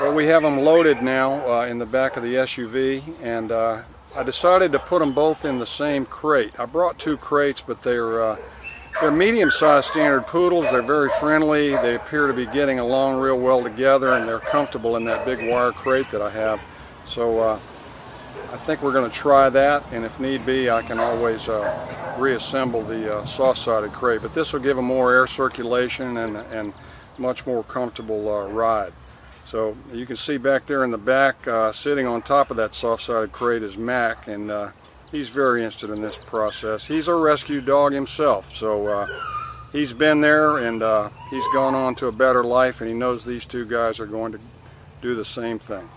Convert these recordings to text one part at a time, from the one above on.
Well, we have them loaded now in the back of the SUV, and I decided to put them both in the same crate. I brought two crates, but they're medium-sized standard poodles. They're very friendly. They appear to be getting along real well together, and they're comfortable in that big wire crate that I have. So I think we're going to try that, and if need be, I can always reassemble the soft-sided crate. But this will give them more air circulation and much more comfortable ride. So you can see back there in the back, sitting on top of that soft-sided crate is Mac, and he's very interested in this process. He's a rescue dog himself, so he's been there, and he's gone on to a better life, and he knows these two guys are going to do the same thing.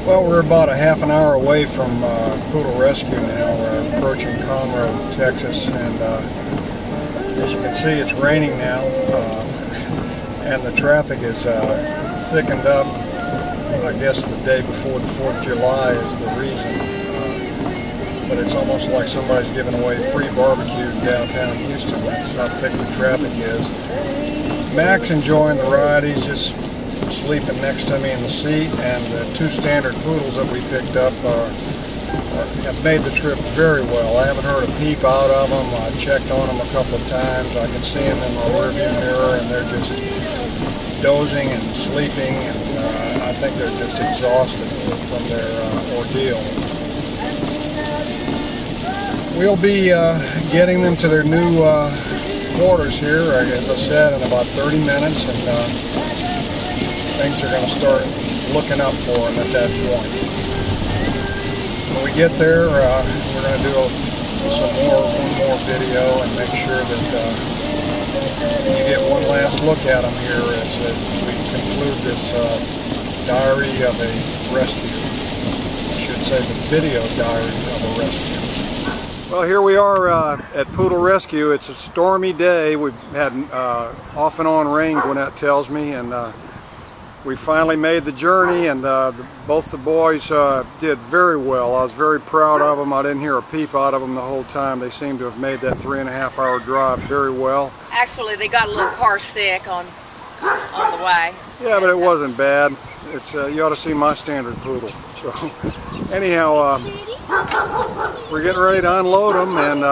Well, we're about a half an hour away from Poodle Rescue now. We're approaching Conroe, Texas, and as you can see, it's raining now, and the traffic is thickened up. I guess the day before the 4th of July is the reason. But it's almost like somebody's giving away free barbecue in downtown Houston. That's how thick the traffic is. Mac's enjoying the ride. He's just sleeping next to me in the seat, and the two standard poodles that we picked up have made the trip very well. I haven't heard a peep out of them. I checked on them a couple of times. I can see them in my rearview mirror, and they're just dozing and sleeping, and I think they're just exhausted from their ordeal. We'll be getting them to their new quarters here, as I said, in about 30 minutes, and things are going to start looking up for them at that point. When we get there, we're going to do one more video and make sure that you get one last look at them here as we conclude this diary of a rescue. I should say the video diary of a rescue. Well, here we are at Poodle Rescue. It's a stormy day. We've had off and on rain, Gwinnett tells me, and we finally made the journey, and both the boys did very well. I was very proud of them. I didn't hear a peep out of them the whole time. They seem to have made that 3.5-hour drive very well. Actually, they got a little car sick on the way. Yeah, but it wasn't bad. It's you ought to see my standard poodle. So anyhow, we're getting ready to unload them, and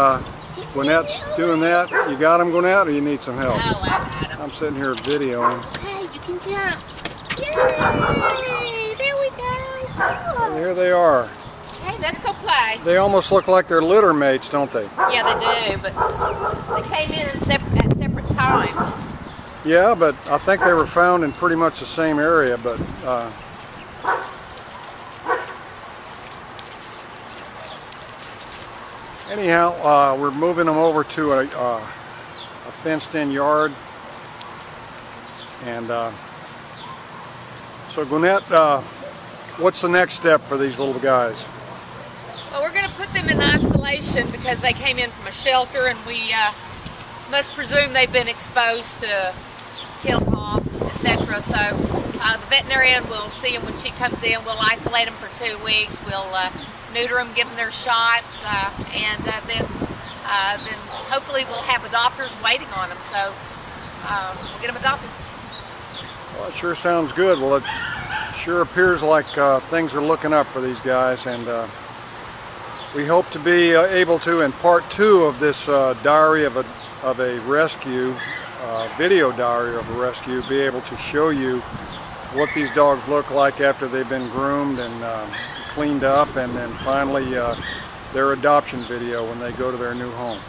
Gwinnett's doing that. You got them, Gwinnett, or you need some help? Oh, I got them. I'm sitting here videoing. Okay, you can jump. Yay! There we go. And here they are. Hey, let's go play. They almost look like they're litter mates, don't they? Yeah, they do, but they came in at separate times. Yeah, but I think they were found in pretty much the same area, but anyhow, we're moving them over to a fenced-in yard, and so Gwinnett, what's the next step for these little guys? Well, we're going to put them in isolation because they came in from a shelter, and we must presume they've been exposed to kennel cough, etc. So the veterinarian will see them when she comes in. We'll isolate them for 2 weeks. We'll neuter them, give them their shots, and then hopefully we'll have adopters waiting on them. So we'll get them adopted. Well, it sure sounds good. Well, it sure appears like things are looking up for these guys, and we hope to be able to, in part 2 of this diary of a rescue, video diary of a rescue, be able to show you what these dogs look like after they've been groomed and cleaned up, and then finally their adoption video when they go to their new home.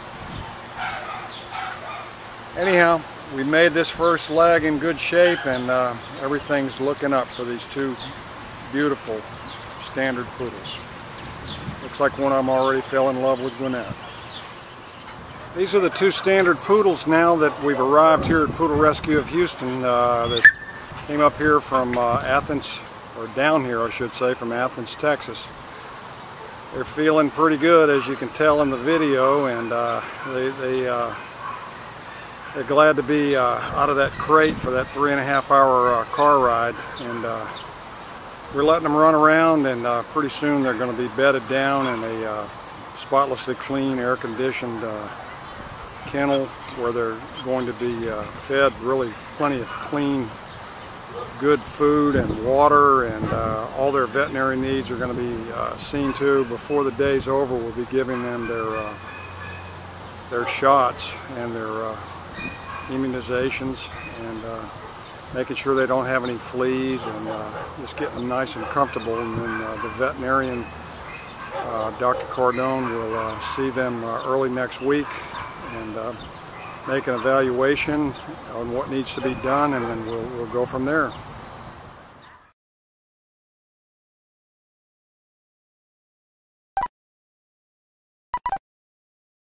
Anyhow, we made this first leg in good shape, and everything's looking up for these two beautiful standard poodles. Looks like one of them already fell in love with Gwinnett. These are the two standard poodles now that we've arrived here at Poodle Rescue of Houston, that came up here from Athens, or down here I should say, from Athens, Texas. They're feeling pretty good, as you can tell in the video, and they're glad to be out of that crate for that 3.5-hour car ride, and we're letting them run around, and pretty soon they're going to be bedded down in a spotlessly clean, air-conditioned kennel where they're going to be fed really plenty of clean good food and water, and all their veterinary needs are going to be seen to. Before the day's over, we'll be giving them their shots and their immunizations, and making sure they don't have any fleas, and just getting them nice and comfortable. And then the veterinarian, Dr. Cardone, will see them early next week and make an evaluation on what needs to be done, and then we'll go from there.